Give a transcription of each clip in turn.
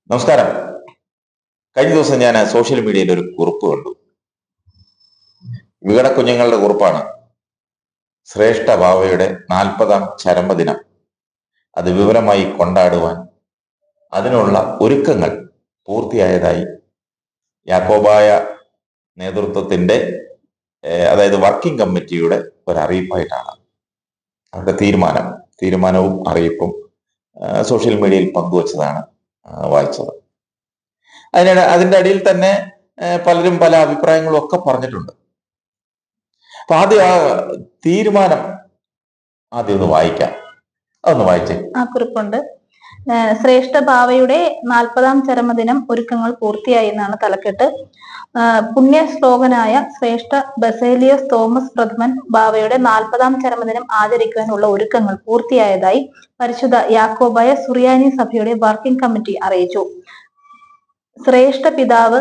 നമസ്കാരം. കഴിഞ്ഞ ദിവസം ഞാൻ സോഷ്യൽ മീഡിയയിൽ ഒരു കുറിപ്പ് കണ്ടു. വികട കുഞ്ഞുങ്ങളുടെ കുറിപ്പാണ്. ശ്രേഷ്ഠ ബാവയുടെ 40ാം ചരമദിനം അത് വിപുലമായി കൊണ്ടാടുവാൻ അതിനുള്ള ഒരുക്കങ്ങൾ പൂർത്തിയായതായി യാക്കോബായ നേതൃത്വത്തിന്റെ അതായത് വർക്കിംഗ് കമ്മിറ്റിയുടെ ഒരു അറിയിപ്പായിട്ടാണ് അവരുടെ തീരുമാനവും അറിയിപ്പും സോഷ്യൽ മീഡിയയിൽ പങ്കുവച്ചതാണ് വായിച്ചത്. അതിന്റെ അടിയിൽ തന്നെ പലരും പല അഭിപ്രായങ്ങളും ഒക്കെ പറഞ്ഞിട്ടുണ്ട്. അപ്പൊ ആദ്യം ആ തീരുമാനം ഒന്ന് വായിക്കാം. അതൊന്ന് വായിച്ചേ. ആ കുറിപ്പുണ്ട്. ശ്രേഷ്ഠ ബാവയുടെ 40ാം ചരമദിനം ഒരുക്കങ്ങൾ പൂർത്തിയായി എന്നാണ് തലക്കെട്ട്. പുണ്യ ശ്ലോകനായ ശ്രേഷ്ഠ ബസേലിയസ് തോമസ് പ്രഥമൻ ബാവയുടെ 40ാം ചരമദിനം ആചരിക്കുവാനുള്ള ഒരുക്കങ്ങൾ പൂർത്തിയായതായി പരിശുദ്ധ യാക്കോബായ സുറിയാനി സഭയുടെ വർക്കിംഗ് കമ്മിറ്റി അറിയിച്ചു. ശ്രേഷ്ഠ പിതാവ്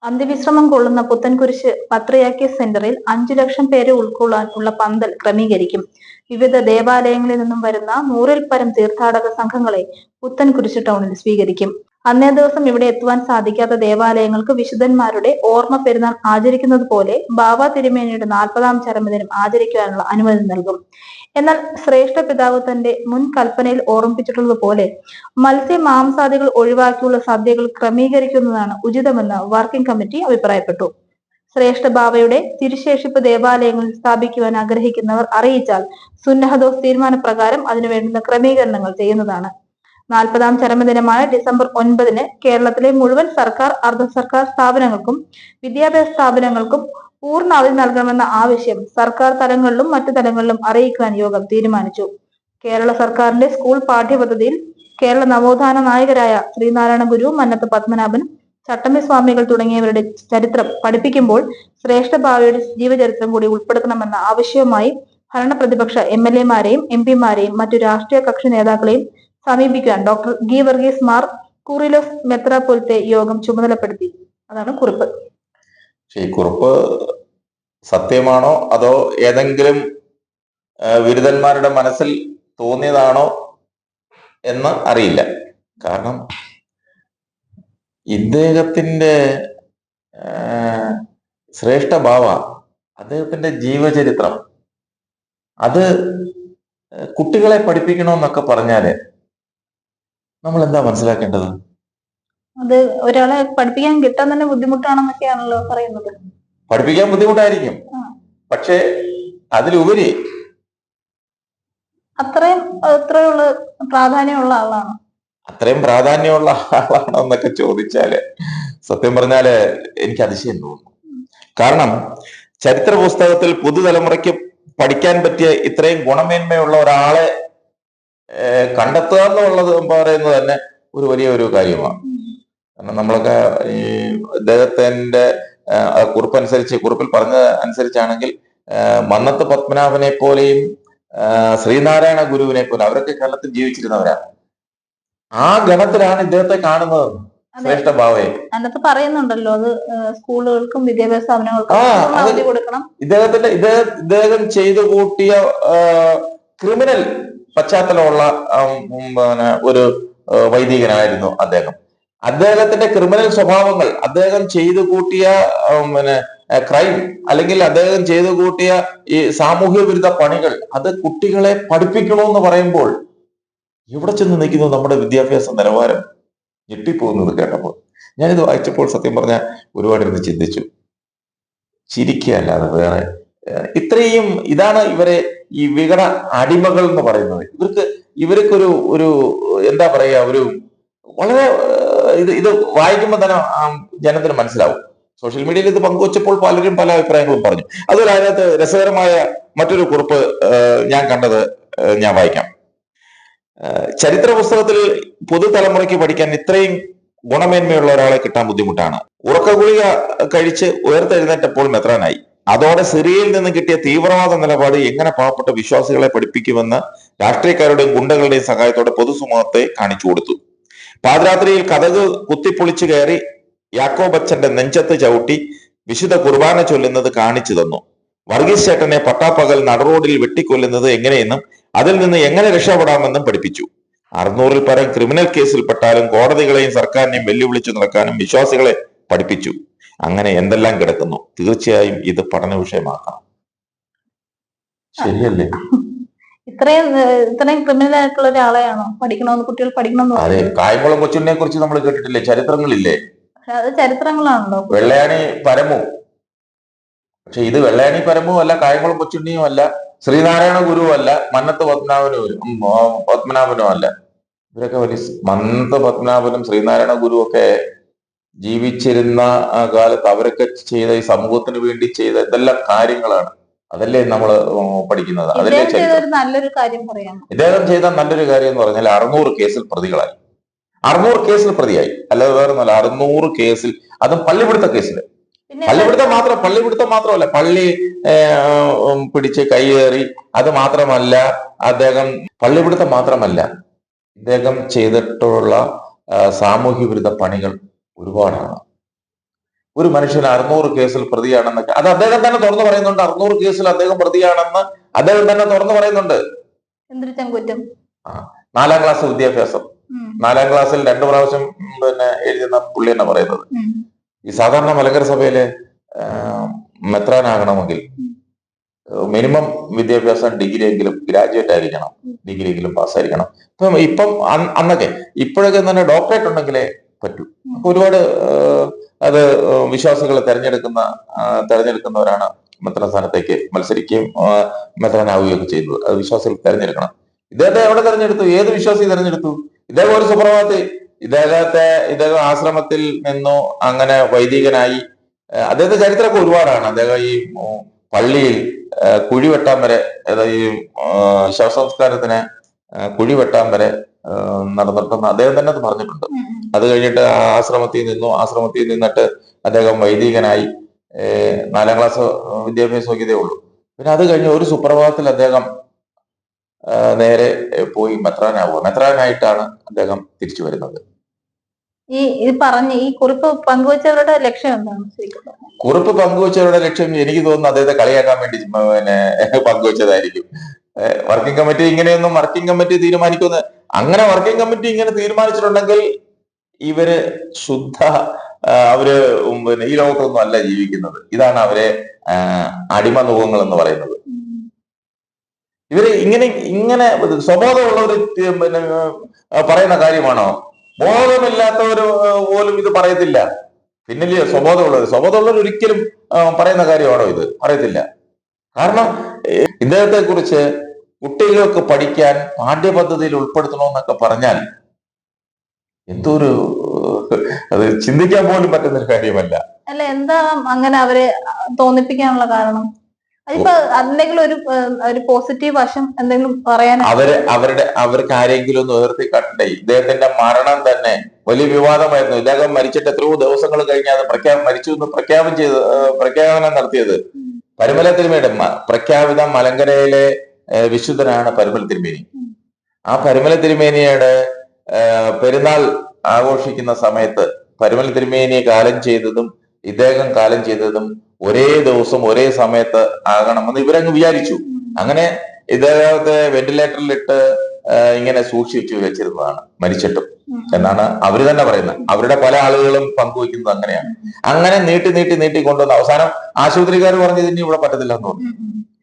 അന്ത്യവിശ്രമം കൊള്ളുന്ന പുത്തൻകുരിശ് പത്രിയാർക്കി സെന്ററിൽ 5 ലക്ഷം പേരെ ഉൾക്കൊള്ളാൻ ഉള്ള പന്തൽ ക്രമീകരിക്കും. വിവിധ ദേവാലയങ്ങളിൽ നിന്നും വരുന്ന 100-ൽ പരം തീർത്ഥാടക സംഘങ്ങളെ പുത്തൻകുരിശ് ടൗണിൽ സ്വീകരിക്കും. അന്നേ ദിവസം ഇവിടെ എത്തുവാൻ സാധിക്കാത്ത ദേവാലയങ്ങൾക്ക് വിശുദ്ധന്മാരുടെ ഓർമ്മ പെരുന്നാൾ ആചരിക്കുന്നത് പോലെ ബാവ തിരുമേനിയുടെ 40ാം ചരമദിനം ആചരിക്കുവാനുള്ള അനുമതി നൽകും. എന്നാൽ ശ്രേഷ്ഠ പിതാവ് തന്റെ മുൻ കൽപ്പനയിൽ ഓർമ്മിപ്പിച്ചിട്ടുള്ളതുപോലെ മത്സ്യ മാംസാദികൾ ഒഴിവാക്കിയുള്ള സദ്യകൾ ക്രമീകരിക്കുന്നതാണ് ഉചിതമെന്ന് വർക്കിംഗ് കമ്മിറ്റി അഭിപ്രായപ്പെട്ടു. ശ്രേഷ്ഠ ബാവയുടെ തിരുശേഷിപ്പ് ദേവാലയങ്ങളിൽ സ്ഥാപിക്കുവാൻ ആഗ്രഹിക്കുന്നവർ അറിയിച്ചാൽ സുന്നഹദോസ് തീരുമാനപ്രകാരം അതിനുവേണ്ടുന്ന ക്രമീകരണങ്ങൾ ചെയ്യുന്നതാണ്. 40ാം ചരമദിനമായ ഡിസംബർ 9-ന് കേരളത്തിലെ മുഴുവൻ സർക്കാർ, അർദ്ധ സർക്കാർ സ്ഥാപനങ്ങൾക്കും വിദ്യാഭ്യാസ സ്ഥാപനങ്ങൾക്കും പൂർണ്ണ അവധി നൽകണമെന്ന ആവശ്യം സർക്കാർ തലങ്ങളിലും മറ്റു തലങ്ങളിലും അറിയിക്കുവാൻ യോഗം തീരുമാനിച്ചു. കേരള സർക്കാരിന്റെ സ്കൂൾ പാഠ്യപദ്ധതിയിൽ കേരള നവോത്ഥാന നായകരായ ശ്രീനാരായണ ഗുരു, മന്നത്ത് പത്മനാഭൻ, ചട്ടമ്പി സ്വാമികൾ തുടങ്ങിയവരുടെ ചരിത്രം പഠിപ്പിക്കുമ്പോൾ ശ്രേഷ്ഠ ബാവയുടെ ജീവചരിത്രം കൂടി ഉൾപ്പെടുത്തണമെന്ന ആവശ്യവുമായി ഭരണ പ്രതിപക്ഷ MLA-മാരെയും MP-മാരെയും മറ്റു രാഷ്ട്രീയ കക്ഷി നേതാക്കളെയും സമീപിക്കാൻ ഡോക്ടർ ഗീവർഗീസ് മാർ കൂറിലോസ് മെത്രാപ്പൊലിത്തെ യോഗം ചുമതലപ്പെടുത്തി. അതാണ് കുറിപ്പ്. ഈ കുറിപ്പ് സത്യമാണോ അതോ ഏതെങ്കിലും ബിരുദന്മാരുടെ മനസ്സിൽ തോന്നിയതാണോ എന്ന് അറിയില്ല. കാരണം ഇദ്ദേഹത്തിന്റെ ശ്രേഷ്ഠ ബാവ, അദ്ദേഹത്തിന്റെ ജീവചരിത്രം അത് കുട്ടികളെ പഠിപ്പിക്കണമെന്നൊക്കെ പറഞ്ഞാല് നമ്മൾ എന്താ മനസ്സിലാക്കേണ്ടത്? അത് ഒരാളെ പഠിപ്പിക്കാൻ കിട്ടാൻ തന്നെ ബുദ്ധിമുട്ടാണെന്നൊക്കെയാണല്ലോ പറയുന്നത്. പഠിപ്പിക്കാൻ ബുദ്ധിമുട്ടായിരിക്കും, പക്ഷെ അതിലുപരി അത്രയുള്ള പ്രാധാന്യമുള്ള ആളാണ്. അത്രയും പ്രാധാന്യമുള്ള ആളാണോ എന്നൊക്കെ ചോദിച്ചാല് സത്യം പറഞ്ഞാല് എനിക്ക് അതിശയം തോന്നുന്നു. കാരണം ചരിത്ര പുസ്തകത്തിൽ പുതുതലമുറയ്ക്ക് പഠിക്കാൻ പറ്റിയ ഇത്രയും ഗുണമേന്മയുള്ള ഒരാളെ കണ്ടെത്തുക എന്നുള്ളത് പറയുന്നത് തന്നെ ഒരു വലിയൊരു കാര്യമാണ്. കാരണം നമ്മളൊക്കെ ഈ ഇദ്ദേഹത്തിന്റെ കുറിപ്പിൽ പറഞ്ഞ അനുസരിച്ചാണെങ്കിൽ മന്നത്ത് പത്മനാഭനെ പോലെയും ശ്രീനാരായണ ഗുരുവിനെ പോലെ അവരൊക്കെ കേരളത്തിൽ ജീവിച്ചിരുന്നവരാണ്. ആ ഗണത്തിലാണ് ഇദ്ദേഹത്തെ കാണുന്നത്, ശ്രേഷ്ഠ ബാവയെ. അതിനകത്ത് പറയുന്നുണ്ടല്ലോ, അത് സ്കൂളുകൾക്കും വിദ്യാഭ്യാസ സ്ഥാപനങ്ങൾക്കും കൊടുക്കണം. ഇദ്ദേഹം ചെയ്തു കൂട്ടിയ ക്രിമിനൽ പശ്ചാത്തലമുള്ള ഒരു വൈദികനായിരുന്നു അദ്ദേഹം. അദ്ദേഹത്തിന്റെ ക്രിമിനൽ സ്വഭാവങ്ങൾ, അദ്ദേഹം ചെയ്തു കൂട്ടിയ ക്രൈം, അല്ലെങ്കിൽ അദ്ദേഹം ചെയ്തു കൂട്ടിയ ഈ സാമൂഹ്യ വിരുദ്ധ പണികൾ, അത് കുട്ടികളെ പഠിപ്പിക്കണമെന്ന് പറയുമ്പോൾ എവിടെ ചെന്ന് നിൽക്കുന്നു നമ്മുടെ വിദ്യാഭ്യാസ നിലവാരം? ഞെട്ടിപ്പോകുന്നത് കേട്ടപ്പോൾ. ഞാനിത് വായിച്ചപ്പോൾ സത്യം പറഞ്ഞാൽ ഒരുപാട് ഇരുന്ന് ചിന്തിച്ചു. ചിരിക്കുകയല്ലാതെ വേറെ ഇത്രയും ഇതാണ് ഇവരെ ഈ വികട അടിമകൾ എന്ന് പറയുന്നത്. ഇവർക്കൊരു ഒരു എന്താ പറയാ, ഒരു വളരെ ഇത് വായിക്കുമ്പോൾ തന്നെ ജനത്തിന് മനസ്സിലാവും. സോഷ്യൽ മീഡിയയിൽ ഇത് പങ്കുവച്ചപ്പോൾ പലരും പല അഭിപ്രായങ്ങളും പറഞ്ഞു. അതുപോലെ അതിനകത്ത് രസകരമായ മറ്റൊരു കുറിപ്പ് ഞാൻ കണ്ടത് ഞാൻ വായിക്കാം. ചരിത്ര പുസ്തകത്തിൽ പുതുതലമുറയ്ക്ക് പഠിക്കാൻ ഇത്രയും ഗുണമേന്മയുള്ള ഒരാളെ കിട്ടാൻ ബുദ്ധിമുട്ടാണ്. ഉറക്ക ഗുളിക കഴിച്ച് ഉയർത്തെഴുന്നേറ്റപ്പോൾ മെത്രാനായി. അതോടെ സിറിയയിൽ നിന്ന് കിട്ടിയ തീവ്രവാദ നിലപാട് എങ്ങനെ പാവപ്പെട്ട വിശ്വാസികളെ പഠിപ്പിക്കുമെന്ന് രാഷ്ട്രീയക്കാരുടെയും ഗുണ്ടകളുടെയും സഹായത്തോടെ പൊതുസമൂഹത്തെ കാണിച്ചു കൊടുത്തു. പാതിരാത്രിയിൽ കതക് കുത്തിപ്പൊളിച്ചു കയറി യാക്കോബച്ചന്റെ നെഞ്ചത്ത് ചവിട്ടി വിശുദ്ധ കുർബാന ചൊല്ലുന്നത് കാണിച്ചു തന്നു. വർഗീസ് ചേട്ടനെ പട്ടാപ്പകൽ നടുറോഡിൽ വെട്ടിക്കൊല്ലുന്നത് എങ്ങനെയെന്നും അതിൽ നിന്ന് എങ്ങനെ രക്ഷപ്പെടാമെന്നും പഠിപ്പിച്ചു. 600-ൽ പരം ക്രിമിനൽ കേസിൽപ്പെട്ടാലും കോടതികളെയും സർക്കാരിനെയും വെല്ലുവിളിച്ചു നടക്കാനും വിശ്വാസികളെ പഠിപ്പിച്ചു. അങ്ങനെ എന്തെല്ലാം കിടക്കുന്നു. തീർച്ചയായും ഇത് പഠന വിഷയമാക്കണം. ശരിയല്ലേ? ഇത്രയും ക്രിമിനൽ ആയിട്ടുള്ള ഒരാളെയാണോ പഠിക്കണമെന്ന് കുട്ടികൾ പഠിക്കണമെന്ന് അതെ, കായംകുളം കൊച്ചുണ്ണിയെ കുറിച്ച് നമ്മൾ കേട്ടിട്ടില്ലേ? ചരിത്രങ്ങളില്ലേ? അത് ചരിത്രങ്ങളാണല്ലോ. വെള്ളയാണി പരമു. പക്ഷെ ഇത് വെള്ളയാണി പരമും അല്ല, കായംകുളം കൊച്ചുണ്ണിയും അല്ല, ശ്രീനാരായണ ഗുരുവും അല്ല, മന്നത്ത് പത്മനാഭനും അല്ല. ഇവരൊക്കെ വലിയ മന്നത്ത് പത്മനാഭനും ശ്രീനാരായണ ഗുരുവും ഒക്കെ ജീവിച്ചിരുന്ന കാലത്ത് അവരൊക്കെ ചെയ്ത ഈ സമൂഹത്തിന് വേണ്ടി ചെയ്ത എന്തെല്ലാം കാര്യങ്ങളാണ്. അതല്ലേ നമ്മൾ പഠിക്കുന്നത്. അതല്ലേ നല്ലൊരു കാര്യം പറയാം. ഇദ്ദേഹം ചെയ്ത നല്ലൊരു കാര്യം എന്ന് പറഞ്ഞാൽ 600 കേസിൽ പ്രതികളായി. 600 കേസിൽ പ്രതിയായി. അല്ലാതെ വേറെ ഒന്നുമല്ല, 600 കേസിൽ, അതും പള്ളിപിടുത്ത കേസിൽ. പള്ളിപിടുത്തം മാത്രമല്ല, പള്ളി പിടിച്ച് കൈയേറി. അത് മാത്രമല്ല, അദ്ദേഹം പള്ളിപിടുത്തം മാത്രമല്ല, ഇദ്ദേഹം ചെയ്തിട്ടുള്ള സാമൂഹ്യ വിരുദ്ധ പണികൾ ഒരുപാടാണ്. ഒരു മനുഷ്യൻ 600 കേസിൽ പ്രതിയാണെന്നൊക്കെ അത് അദ്ദേഹം തന്നെ തുറന്നു പറയുന്നുണ്ട്. 600 കേസിൽ അദ്ദേഹം പ്രതിയാണെന്ന് അദ്ദേഹം തന്നെ തുറന്നു പറയുന്നുണ്ട്. 4ാം ക്ലാസ് വിദ്യാഭ്യാസം, 4ാം ക്ലാസ്സിൽ 2 പ്രാവശ്യം എഴുതുന്ന പുള്ളി തന്നെ പറയുന്നത്. ഈ സാധാരണ മലങ്കര സഭയിലെ മെത്രാനാകണമെങ്കിൽ മിനിമം വിദ്യാഭ്യാസം ഡിഗ്രി എങ്കിലും ഗ്രാജുവേറ്റ് ആയിരിക്കണം, ഡിഗ്രി എങ്കിലും പാസ്സായിരിക്കണം. ഇപ്പം അന്നൊക്കെ, ഇപ്പോഴൊക്കെ തന്നെ ഡോക്ടറേറ്റ് ഉണ്ടെങ്കിലേ പറ്റൂ. ഒരുപാട് അത് വിശ്വാസികൾ തെരഞ്ഞെടുക്കുന്നവരാണ് മെത്രാൻ സ്ഥാനത്തേക്ക് മത്സരിക്കുകയും മെത്രാനാവുകയൊക്കെ ചെയ്യുന്നത്. അത് വിശ്വാസികൾ തെരഞ്ഞെടുക്കണം. ഇദ്ദേഹത്തെ എവിടെ തെരഞ്ഞെടുത്തു? ഏത് വിശ്വാസി തെരഞ്ഞെടുത്തു? ഇദ്ദേഹം ഒരു സുപ്രഭാതത്തിൽ ഇദ്ദേഹം ആശ്രമത്തിൽ നിന്നു അങ്ങനെ വൈദികനായി. അദ്ദേഹത്തെ ചരിത്രമൊക്കെ ഒരുപാടാണ്. അദ്ദേഹം ഈ പള്ളിയിൽ കുഴി വെട്ടാൻ വരെ, അതായത് ഈ ശവസംസ്കാരത്തിന് കുഴി വെട്ടാൻ വരെ നടന്നിട്ടെന്ന് അദ്ദേഹം തന്നെ അത് പറഞ്ഞിട്ടുണ്ട്. അത് കഴിഞ്ഞിട്ട് ആശ്രമത്തിൽ നിന്നിട്ട് അദ്ദേഹം വൈദികനായി. 4ാം ക്ലാസ് വിദ്യാഭ്യാസ യോഗ്യതയേ ഉള്ളൂ. പിന്നെ അത് കഴിഞ്ഞ് ഒരു സുപ്രഭാതത്തിൽ അദ്ദേഹം നേരെ പോയി മെത്രാനായിട്ടാണ് അദ്ദേഹം തിരിച്ചു വരുന്നത്. ഈ കുറിപ്പ് പങ്കുവച്ചവരുടെ ലക്ഷ്യം എന്താണ്? കുറിപ്പ് പങ്കുവച്ചവരുടെ ലക്ഷ്യം എനിക്ക് തോന്നുന്നു അദ്ദേഹത്തെ കളിയാക്കാൻ വേണ്ടി പങ്കുവച്ചതായിരിക്കും. വർക്കിംഗ് കമ്മിറ്റി ഇങ്ങനെയൊന്നും തീരുമാനിക്കുന്ന, അങ്ങനെ വർക്കിംഗ് കമ്മിറ്റി ഇങ്ങനെ തീരുമാനിച്ചിട്ടുണ്ടെങ്കിൽ ഇവര് അവര് ഈ ലോകത്തൊന്നും അല്ല ജീവിക്കുന്നത്. ഇതാണ് അവരെ അടിമ മുഖങ്ങൾ എന്ന് പറയുന്നത്. ഇവര് ഇങ്ങനെ സ്വബോധമുള്ളവര് പറയുന്ന കാര്യമാണോ? ബോധമില്ലാത്തവര് പോലും ഇത് പറയത്തില്ല. പിന്നില്ലേ സ്വബോധമുള്ളവർ ഒരിക്കലും പറയുന്ന കാര്യമാണോ ഇത്? പറയത്തില്ല. കാരണം ഇദ്ദേഹത്തെ കുറിച്ച് കുട്ടികൾക്ക് പഠിക്കാൻ പാഠ്യപദ്ധതിയിൽ ഉൾപ്പെടുത്തണമെന്നൊക്കെ പറഞ്ഞാൽ അത് ചിന്തിക്കാൻ പോലും പറ്റുന്നൊരു കാര്യമല്ല. അല്ല, എന്താ അങ്ങനെ അവരെ തോന്നിപ്പിക്കാനുള്ള കാരണം? അതിപ്പോ എന്തെങ്കിലും ഒരു പോസിറ്റീവ് വശം എന്തെങ്കിലും പറയാൻ അവർക്ക് ആരെങ്കിലും ഒന്ന് ഉയർത്തി കാട്ടണ്ടേ? ഇദ്ദേഹത്തിന്റെ മരണം തന്നെ വലിയ വിവാദമായിരുന്നു. ഇദ്ദേഹം മരിച്ചിട്ട് എത്രയോ ദിവസങ്ങൾ കഴിഞ്ഞ് അത് മരിച്ചു എന്ന് പ്രഖ്യാപനം നടത്തിയത് പരുമല തിരുമേനിയുടെ പ്രഖ്യാപിത മലങ്കരയിലെ വിശുദ്ധനാണ് പരുമല തിരുമേനി. ആ പരുമല തിരുമേനിയുടെ പെരുന്നാൾ ആഘോഷിക്കുന്ന സമയത്ത് പരുമല തിരുമേനി കാലം ചെയ്തതും ഇദ്ദേഹം കാലം ചെയ്തതും ഒരേ ദിവസം ഒരേ സമയത്ത് ആകണമെന്ന് ഇവരങ്ങ് വിചാരിച്ചു. അങ്ങനെ ഇദ്ദേഹത്തെ വെന്റിലേറ്ററിലിട്ട് ഇങ്ങനെ സൂക്ഷിച്ചു വെച്ചിരുന്നതാണ് മരിച്ചിട്ടും എന്നാണ് അവര് തന്നെ പറയുന്നത്. അവരുടെ പല ആളുകളും പങ്കുവയ്ക്കുന്നത് അങ്ങനെയാണ്. അങ്ങനെ നീട്ടി കൊണ്ടുവന്ന് അവസാനം ആശുപത്രിക്കാർ പറഞ്ഞത് ഇനി ഇവിടെ പറ്റത്തില്ല എന്ന് പറഞ്ഞു.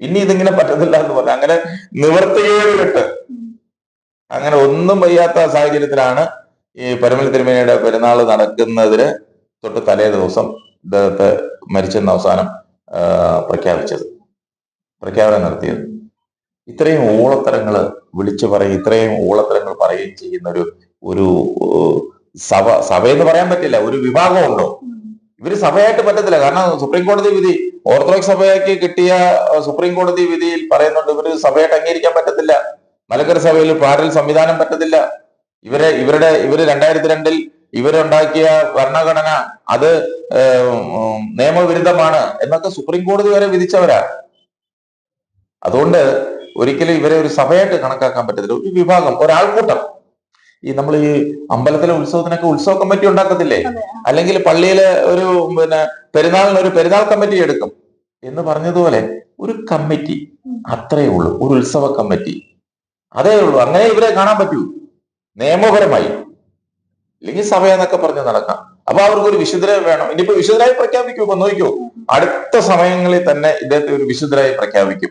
ഇനി ഇതിങ്ങനെ പറ്റത്തില്ല എന്ന് പറഞ്ഞു. അങ്ങനെ നിവർത്തികേടിട്ട് അങ്ങനെ ഒന്നും വയ്യാത്ത സാഹചര്യത്തിലാണ് ഈ പരുമല തിരുമേനിയുടെ പെരുന്നാൾ നടക്കുന്നതിന് തൊട്ട് തലേ ദിവസം ഇദ്ദേഹത്തെ മരിച്ചെന്ന് അവസാനം പ്രഖ്യാപനം നടത്തിയത്. ഇത്രയും ഊളത്തരങ്ങൾ പറയുകയും ചെയ്യുന്ന ഒരു സഭ എന്ന് പറയാൻ പറ്റില്ല. ഒരു വിഭാഗമുണ്ടോ? ഇവര് സഭയായിട്ട് പറ്റത്തില്ല. കാരണം സുപ്രീം കോടതി വിധി, ഓർത്തഡോക്സ് സഭയ്ക്ക് കിട്ടിയ സുപ്രീം കോടതി വിധിയിൽ പറയുന്നുണ്ട് ഇവര് സഭയായിട്ട് അംഗീകരിക്കാൻ പറ്റത്തില്ല. മലങ്കര സഭയിൽ പാരൽ സംവിധാനം പറ്റത്തില്ല. ഇവര് 2002 ഇവരുണ്ടാക്കിയ ഭരണഘടന അത് നിയമവിരുദ്ധമാണ് എന്നൊക്കെ സുപ്രീം കോടതി വരെ വിധിച്ചവരാ. അതുകൊണ്ട് ഒരിക്കലും ഇവരെ ഒരു സഭയായിട്ട് കണക്കാക്കാൻ പറ്റത്തില്ല. ഒരു വിഭാഗം, ഒരാൾക്കൂട്ടം. നമ്മൾ ഈ അമ്പലത്തിലെ ഉത്സവത്തിനൊക്കെ ഉത്സവ കമ്മിറ്റി ഉണ്ടാക്കത്തില്ലേ? അല്ലെങ്കിൽ പള്ളിയിലെ പെരുന്നാളിന് ഒരു പെരുന്നാൾ കമ്മിറ്റി എടുക്കും എന്ന് പറഞ്ഞതുപോലെ ഒരു കമ്മിറ്റി, അത്രയേ ഉള്ളൂ. ഒരു ഉത്സവ കമ്മിറ്റി, അതേ ഉള്ളൂ. അങ്ങനെ ഇവരെ കാണാൻ പറ്റൂ. നിയമപരമായി, ഇല്ലെങ്കിൽ സഭ എന്നൊക്കെ പറഞ്ഞ് നടക്കാം. അപ്പൊ അവർക്കൊരു വിശുദ്ധരെ വേണം. ഇനിയിപ്പോ വിശുദ്ധരായി പ്രഖ്യാപിക്കുമോ നോക്കിക്കോ, അടുത്ത സമയങ്ങളിൽ തന്നെ ഇദ്ദേഹത്തെ ഒരു വിശുദ്ധരായി പ്രഖ്യാപിക്കും,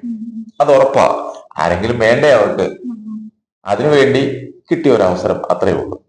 അത് ഉറപ്പാ. ആരെങ്കിലും വേണ്ടേ അവർക്ക്? അതിനുവേണ്ടി കിട്ടിയ ഒരു അവസരം, അത്രയേ ഉള്ളൂ.